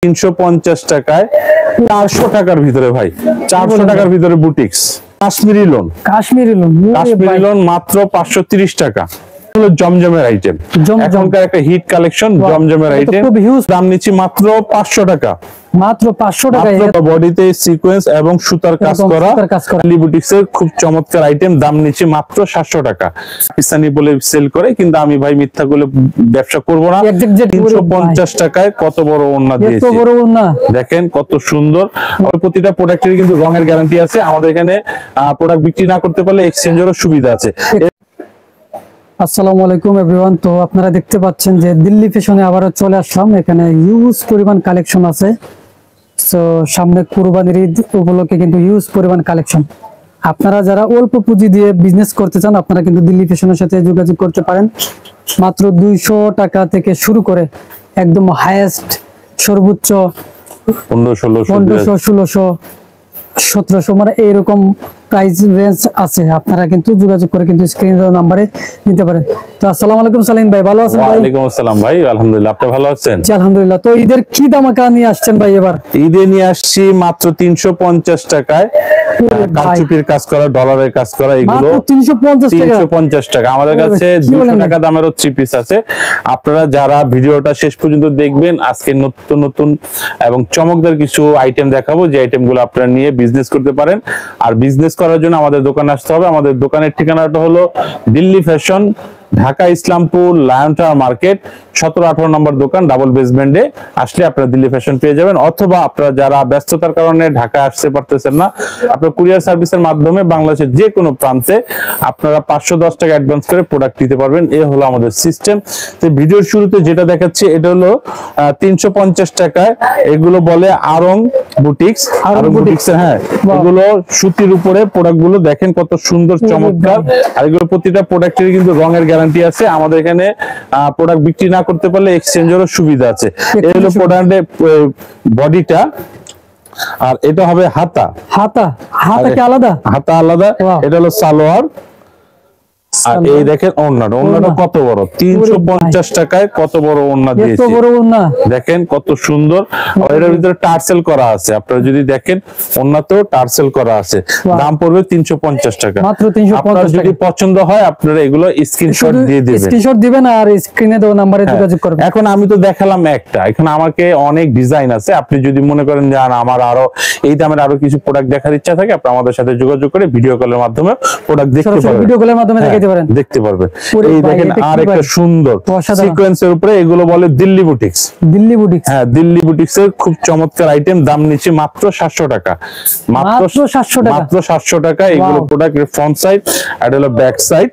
350 টাকায় 400 টাকার ভিতরে ভাই, 400 টাকার ভিতরে বুটিক্স কাশ্মীরি লোন মাত্র 530 টাকা। হলো জমজমের আইটেম, এখনকার একটা হিট কালেকশন জমজমের আইটেম, দাম নিচ্ছি মাত্র 500 টাকা। মাত্র 500 টাকায় বডিতে সিকোয়েন্স এবং সুতার কাজ করা বুটিক্স এর খুব চমৎকার আইটেম, দাম নিচ্ছি মাত্র 700 টাকা। পাকিস্তানি বলে সেল করে, কিন্তু আমি ভাই মিথ্যা বলে ব্যবসা করব না। 350 টাকায় কত বড় ওড়না দিয়েছি, দেখেন কত সুন্দর। প্রতিটা প্রোডাক্টের কিন্তু রঙের গ্যারান্টি আছে। আমাদের এখানে প্রোডাক্ট বিক্রি না করতে পারলে এক্সচেঞ্জেরও সুবিধা আছে। আসসালামু আলাইকুম এভরিওয়ান। তো আপনারা দেখতে পাচ্ছেন যে দিল্লি ফ্যাশনে আবারও চলে আসলাম। এখানে হিউজ পরিমাণ কালেকশন আছে। তো সামনে কুরবানির ঈদ উপলক্ষে কিন্তু হিউজ পরিমাণ কালেকশন। আপনারা যারা অল্প পুঁজি দিয়ে বিজনেস করতে চান, আপনারা কিন্তু দিল্লি ফ্যাশনের সাথে যোগাযোগ করতে পারেন। মাত্র 200 টাকা থেকে শুরু করে একদম হাইয়েস্ট সর্বোচ্চ 1500, 1600, 1700 মানে এইরকম প্রাইস রেঞ্জ আছে। আপনারা কিন্তু যোগাযোগ করে কিন্তু স্ক্রিন নাম্বারে নিতে পারেন। তো আসসালামু আলাইকুম সালিম ভাই, ভালো আছেন ভাই? ওয়ালাইকুম আসসালাম ভাই, আলহামদুলিল্লাহ। আপনি ভালো আছেন? জি আলহামদুলিল্লাহ। তো ঈদের কি ধামাকা নিয়ে আসছেন ভাই এবার? ঈদে নিয়ে আসছি মাত্র 350 টাকায় কারচুপির কাজ করা, ডলারের কাজ করা, এগুলো 350 টাকা। আমাদের কাছে 200 টাকা দামেরও 3 পিস আছে। আপনারা যারা ভিডিওটা শেষ পর্যন্ত দেখবেন, আজকে নতুন নতুন এবং চমকদার কিছু আইটেম দেখাবো, যে আইটেমগুলো আপনারা নিয়ে বিজনেস করতে পারেন। আর বিজনেস করার জন্য আমাদের দোকানে আসতে হবে। আমাদের দোকানের ঠিকানাটা হলো Delhi fashion, Dhaka Islampur, lion tower market, 17-18 নম্বর দোকান, ডাবল বেসমেন্টে আসলে আপনারা দিল্লি ফ্যাশন পেয়ে যাবেন। অথবা আপনারা যারা ব্যস্ততার কারণে ঢাকা আসতে পারতেছেন না, আপনারা কুরিয়ার সার্ভিসের মাধ্যমে বাংলাদেশের যে কোনো প্রান্তে আপনারা 510 টাকা অ্যাডভান্স করে প্রোডাক্ট দিতে পারবেন। এই হলো আমাদের সিস্টেম। তো ভিডিওর শুরুতে যেটা দেখাচ্ছি এটা হলো 350 টাকায়, এগুলো বলে আরং বুটিক্স। হ্যাঁ, এগুলো সুতির উপরে প্রোডাক্টগুলো দেখেন কত সুন্দর চমৎকার। আর এগুলো প্রতিটা প্রোডাক্টের কিন্তু রঙের গ্যারান্টি আছে। আমাদের এখানে প্রোডাক্ট বিক্রি না করতে পারলে এক্সচেঞ্জেরও সুবিধা আছে। এই হলো প্রোডাক্টের বডিটা, আর এটা হবে হাতা কি আলাদা, হাতা আলাদা। এটা হলো সালোয়ার। আর এই দেখেন ওড়নাটা কত বড়, 350 টাকায় কত বড় ওড়না দিয়েছি, দেখেন কত সুন্দর। এর ভিতরে টার্সেল করা আছে, আপনারা যদি দেখেন ওড়নাতেও টার্সেল করা আছে। দাম পড়বে 350 টাকা মাত্র। আপনারা যদি পছন্দ হয় আপনারা এগুলো স্ক্রিনশট দিয়ে দিবেন আর স্ক্রিনে দেওয়া নম্বরে যোগাযোগ করবেন। এখন আমি তো দেখালাম একটা, এখন আমাকে অনেক ডিজাইন আছে। আপনি যদি মনে করেন যে আমার আরো এই দামের আরো কিছু প্রোডাক্ট দেখার ইচ্ছা থাকে, আপনি আমাদের সাথে যোগাযোগ করে ভিডিও কলের মাধ্যমে প্রোডাক্ট দেখতে পারবেন। ভিডিও কলের মাধ্যমে দেখতে পারবেন। এই দেখেন আর একটা সুন্দর সিকোয়েন্সের উপরে, এগুলো বলে দিল্লি বুটিক্স। হ্যাঁ, দিল্লি বুটিক্স এর খুব চমৎকার আইটেম, দাম নিচ্ছে মাত্র 700 টাকা। মাত্র 700 টাকা। এগুলো প্রোডাক্টের ফ্রন্ট সাইড আর হলো ব্যাক সাইড।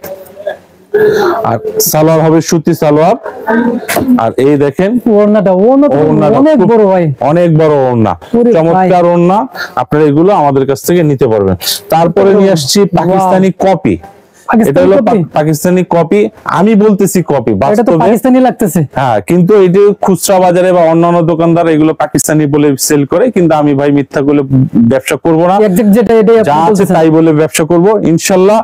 আর সালোয়ার হবে সুতি সালোয়ার। আর এই দেখেন ওড়নাটা অনেক বড় ভাই, অনেক বড় ওড়না, চমৎকার ওড়না। আপনারা এগুলো আমাদের কাছ থেকে নিতে পারবেন। তারপরে নিয়ে আসছি পাকিস্তানি কপি। এটা হলো পাকিস্তানি কপি। আমি বলতেছি কপি, বাস্তবে পাকিস্তানি লাগতেছে। হ্যাঁ, কিন্তু এটা খুচরা বাজারে বা অন্যান্য দোকানদার এগুলো পাকিস্তানি বলে সেল করে, কিন্তু আমি ভাই মিথ্যা বলে ব্যবসা করব না। যা আছে তাই বলে ব্যবসা করব ইনশাআল্লাহ।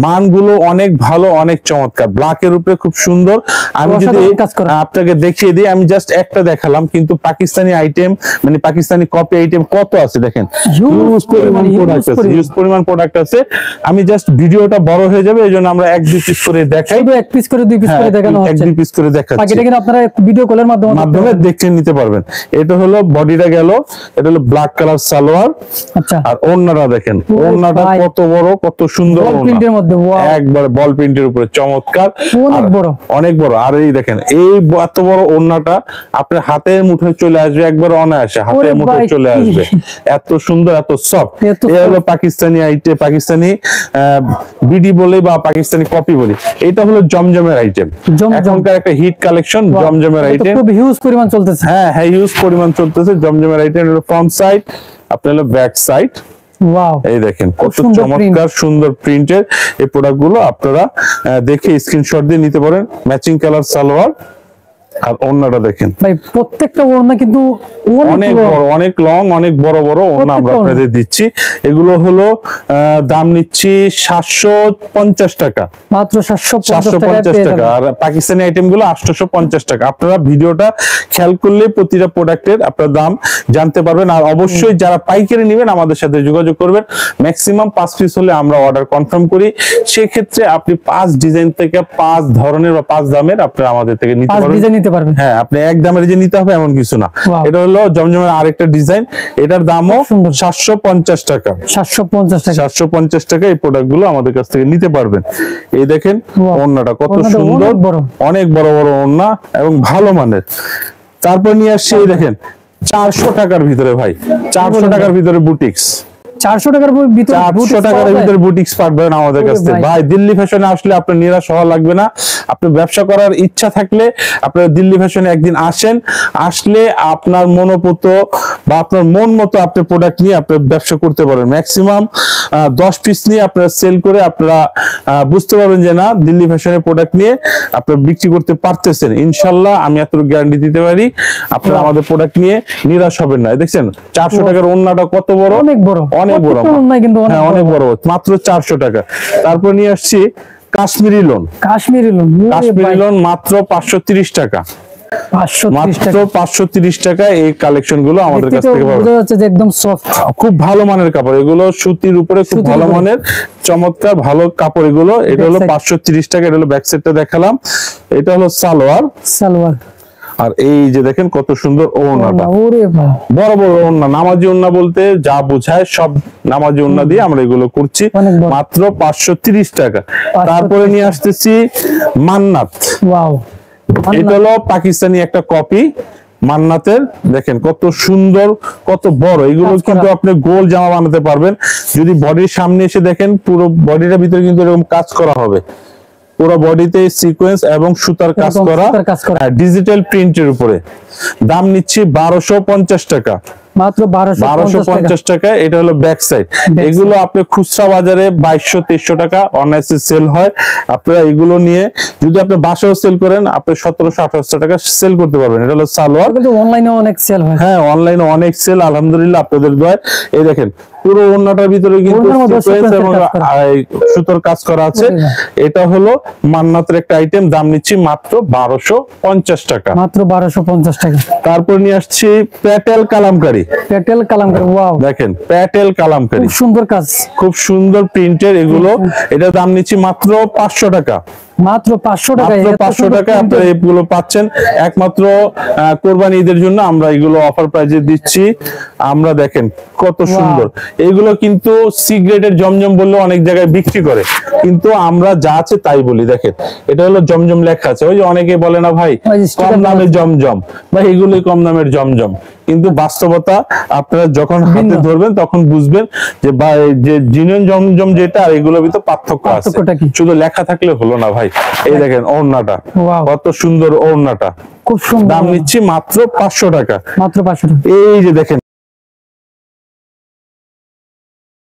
মানগুলো অনেক ভালো, অনেক চমৎকার, ব্ল্যাকের উপরে খুব সুন্দর। আমি যদি আপনাকে দেখিয়ে দিই, আমি জাস্ট একটা দেখালাম, কিন্তু পাকিস্তানি আইটেম মানে পাকিস্তানি কপি আইটেম কত আছে দেখেন। হিউজ পরিমাণ প্রোডাক্ট আছে। আমি জাস্ট ভিডিওটা বড় হয়ে যাবে, এইজন্য আমরা 1-2 পিস করে দেখাই, 1 পিস করে 2 পিস করে দেখানো হচ্ছে, 1-2 পিস করে দেখাচ্ছি। বাকিটা কিন্তু আপনারা ভিডিও কলের মাধ্যমে দেখে নিতে পারবেন। এটা হলো বডিটা গেল, এটা হলো ব্ল্যাক কালার সালোয়ার। আচ্ছা, আর ওড়নাটা দেখেন, ওড়নাটা কত বড়, কত সুন্দর ওড়না, প্রিন্টের মধ্যে একবার বল প্রিন্টের উপরে চমৎকার, অনেক বড়। আর এই দেখেন এই এত বড় ওড়নাটা আপনার হাতের মুঠোয় চলে আসবে, একবার অনায়াসে হাতের মুঠোয় চলে আসবে। এত সুন্দর, এত সফট। এই হলো পাকিস্তানি আইটেম, পাকিস্তানি বিডি বলে বা পাকিস্তানি কপি বলি। এটা হলো জমজমের আইটেম, এখনকার একটা হিট কালেকশন জমজমের আইটেম, খুব হিউজ পরিমাণ চলতেছে। হ্যাঁ, হিউজ পরিমাণ চলতেছে জমজমের আইটেম। ফ্রন্ট সাইড, আপনার হলো ব্যাক সাইড। এই দেখেন কত চমৎকার সুন্দর প্রিন্টের এই প্রোডাক্ট গুলো। আপনারা দেখে স্ক্রিনশট দিয়ে নিতে পারেন। ম্যাচিং কালার সালোয়ার, আর ওড়নাটা দেখেন ভাই প্রত্যেকটা ওড়না কিন্তু অনেক বড়, অনেক লং, অনেক বড় বড় ওড়না আমরা আপনাদের দিচ্ছি। এগুলো হলো দাম নিচ্ছি 750 টাকা, মাত্র 750 750 টাকা। আর পাকিস্তানি আইটেম গুলো 850 টাকা। আপনারা ভিডিওটা খেয়াল করলে প্রতিটা প্রোডাক্টের আপনার দাম জানতে পারবেন। আর অবশ্যই যারা পাইকারি নেবেন আমাদের সাথে যোগাযোগ করবেন। ম্যাক্সিমাম 5 পিস হলে আমরা অর্ডার কনফার্ম করি। সেক্ষেত্রে আপনি 5 ডিজাইন থেকে 5 ধরনের বা 5 দামের আপনারা আমাদের থেকে নিতে পারবেন। হ্যাঁ, আপনি এক দামের যে নিতে হবে এমন কিছু না। এটা হলো জমজমের আরেকটা ডিজাইন, এটার দামও 750 টাকা। 750 টাকা এই প্রোডাক্ট গুলো আমাদের কাছ থেকে নিতে পারবেন। এই দেখেন ওড়নাটা কত সুন্দর, অনেক বড় বড় ওড়না এবং ভালো মানের। তারপর নিয়ে আসছে এই দেখেন 400 টাকার ভিতরে ভাই, 400 টাকার ভিতরে বুটিক্স, 400 টাকার ভিতরে 400 টাকার ভিতরে বুটিক্স পাবেন আমাদের কাছ থেকে। ভাই দিল্লি ফ্যাশনে আসলে আপনার নিরাশ হওয়া লাগবে না। আপনি ব্যবসা করার ইচ্ছা থাকলে আপনারা দিল্লি ফ্যাশনে একদিন আসেন, আসলে আপনার মনোপুত বা আপনার মন মতো আপনি প্রোডাক্ট নিয়ে আপনি ব্যবসা করতে পারেন। ম্যাক্সিমাম 10 পিস নিয়ে আপনারা সেল করে আপনারা বুঝতে পারবেন যে না দিল্লি ফ্যাশনের প্রোডাক্ট নিয়ে আপনারা বিক্রি করতে পারতেছেন। ইনশাল্লাহ আমি এতটুকু গ্যারান্টি দিতে পারি, আপনারা আমাদের প্রোডাক্ট নিয়ে নিরাশ হবেন না। দেখছেন 400 টাকার ওড়নাটা কত বড়, অনেক বড়, অনেক বড়, হ্যাঁ অনেক বড়, মাত্র 400 টাকা। তারপর নিয়ে আসছি কাশ্মীরি লোন, কাশ্মীরি লোন মাত্র 530 টাকা, মাত্র 530 টাকা। এই কালেকশন গুলো আমাদের কাছ থেকে পাবেন। বোঝা যাচ্ছে যে একদম সফট, খুব ভালো মানের কাপড়, এগুলো সুতির উপরে খুব ভালো মানের চমৎকার ভালো কাপড় এগুলো। এটা হলো 530 টাকা। এটা হলো ব্যাক সাইডটা দেখালাম, এটা হলো সালোয়ার। আর এই যে দেখেন কত সুন্দর ওড়নাটা, বড় বড় ওড়না, নামাজি ওড়না বলতে যা বোঝায় সব নামাজি ওড়না দিয়ে আমরা এগুলো করছি, মাত্র 530 টাকা। তারপরে নিয়ে আসতেছি মান্নাত। এটা হলো পাকিস্তানি একটা কপি মান্নাতের, দেখেন কত সুন্দর কত বড়। এগুলো কিন্তু আপনি গোল জামা বানাতে পারবেন। যদি বডির সামনে এসে দেখেন পুরো বডিটার ভিতরে কিন্তু এরকম কাজ করা হবে, পুরো বডিতে সিকোয়েন্স এবং সুতার কাজ করা, ডিজিটাল প্রিন্টের উপরে। দাম নিচ্ছি 1250 টাকা, মাত্র 1250 টাকা। এটা হলো ব্যাক সাইড। এগুলো আপনি খুচরা বাজারে 2200-2300 টাকা অনলাইনে সেল হয়। আপনারা এগুলো নিয়ে যদি আপনি বাসাও সেল করেন আপনি 1700-1800 টাকা সেল করতে পারবেন। এটা হলো সালোয়ার, কিন্তু অনলাইনে অনেক সেল হয়। হ্যাঁ, অনলাইনে অনেক সেল আলহামদুলিল্লাহ আপনাদের দোয়ায়। এই দেখেন পুরো ওড়নাটার ভিতরে কিন্তু সিকোয়েন্স এবং সুতোর কাজ করা আছে। এটা হলো মান্নাতের একটা আইটেম, দাম নিচ্ছি মাত্র 1250 টাকা, মাত্র 1250 টাকা। তারপর নিয়ে আসছি প্যাটেল কালামকারী, ওয়াও দেখেন প্যাটেল কালামকারী, খুব সুন্দর কাজ, খুব সুন্দর প্রিন্টের এগুলো। এটা দাম নিচ্ছি মাত্র 500 টাকা, মাত্র 500 টাকা। 500 টাকা আপনারা এগুলো পাচ্ছেন একমাত্র কোরবানি ঈদের জন্য আমরা এগুলো অফার প্রাইজে দিচ্ছি। আমরা দেখেন কত সুন্দর এগুলো, কিন্তু সিগারেটের জমজম বললে অনেক জায়গায় বিক্রি করে, কিন্তু আমরা যা আছে তাই বলি। দেখেন এটা হলো জমজম লেখা আছে, ওই যে অনেকে বলে না ভাই কম দামের জমজম, ভাই এগুলোই কম দামের জমজম, কিন্তু বাস্তবতা আপনারা যখন হাতে ধরবেন তখন বুঝবেন যে জিনিয়ন জমজম যেটা আর এগুলোর ভিতর পার্থক্য আছে। শুধু লেখা থাকলে হলো না ভাই। এই দেখেন ওড়নাটা কত সুন্দর, ওড়নাটা খুব সুন্দর, দাম নিচ্ছি মাত্র 500 টাকা, মাত্র 500 টাকা। এই যে দেখেন